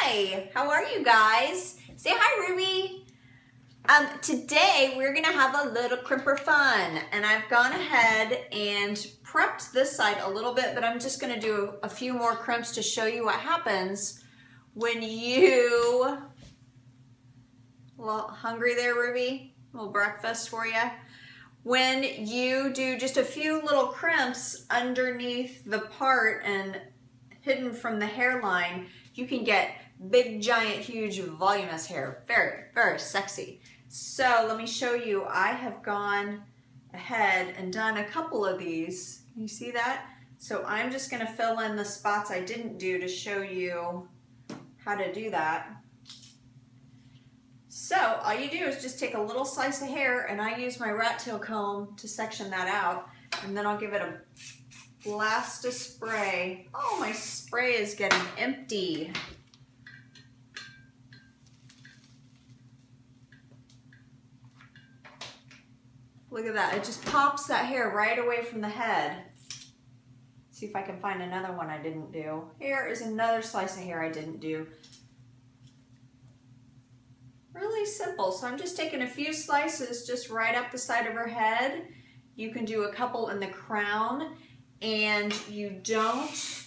Hi, how are you guys? Say hi, Ruby. Today we're gonna have a little crimper fun, and I've gone ahead and prepped this side a little bit, but I'm just gonna do a few more crimps to show you what happens when you, well, hungry there, Ruby? A little breakfast for you. When you do just a few little crimps underneath the part and hidden from the hairline, you can get big, giant, huge, voluminous hair. Very, very sexy. So let me show you. I have gone ahead and done a couple of these. Can you see that? So I'm just going to fill in the spots I didn't do to show you how to do that. So all you do is just take a little slice of hair, and I use my rat tail comb to section that out, and then I'll give it a blast of spray. Oh, my spray is getting empty. Look at that, it just pops that hair right away from the head. See if I can find another one I didn't do. Here is another slice of hair I didn't do. Really simple. So I'm just taking a few slices just right up the side of her head. You can do a couple in the crown, and you don't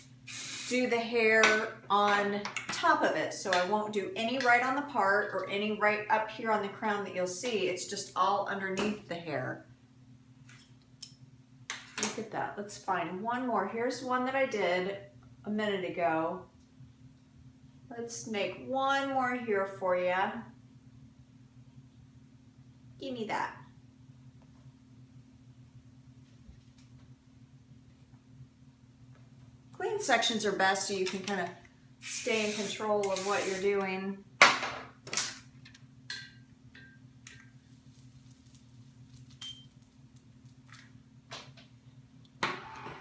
do the hair on top of it. So I won't do any right on the part or any right up here on the crown that you'll see. It's just all underneath the hair. Look at that. Let's find one more. Here's one that I did a minute ago. Let's make one more here for you. Give me that. Clean sections are best so you can kind of stay in control of what you're doing.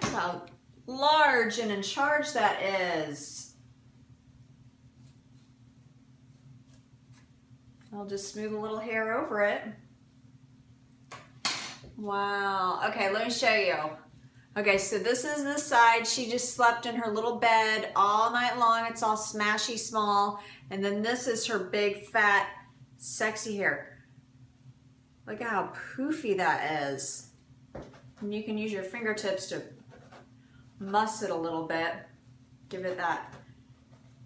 How large and in charge that is. I'll just smooth a little hair over it. Wow. Okay, let me show you. Okay, so this is the side. She just slept in her little bed all night long. It's all smashy small. And then this is her big, fat, sexy hair. Look at how poofy that is. And you can use your fingertips to muss it a little bit. Give it that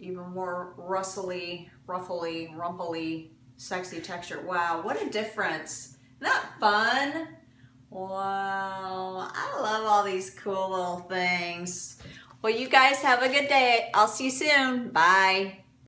even more ruffly, rumply, sexy texture. Wow, what a difference. Isn't that fun? Wow, I love all these cool little things. Well, you guys have a good day. I'll see you soon. Bye.